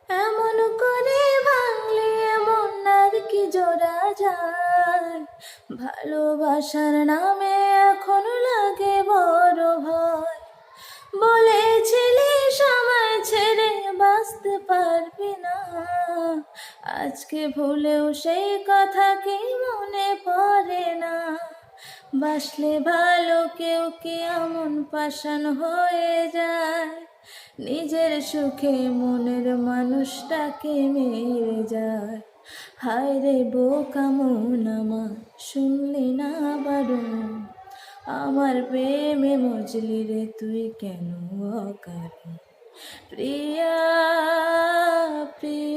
এমন করে ভাঙলে এমন আর কি জোড়া যায়, ভালোবাসার নামে এখন লাগে বড় ভয়। বলেছিলি সময় ছেড়ে বাঁচতে পারবি না, আজকে ভুলেও সেই কথা কি মনে পড়ে না? বাসলে ভালো কেউ কি এমন পাষাণ হয়ে যায়, নিজের সুখে মনের মানুষটাকে মেরে যায়। হায় রে বোকা মন আমার, শুনলি না বারণ, আমার প্রেমে মজলি রে তুই কেন অকারণ? প্রিয়া প্রিয়া।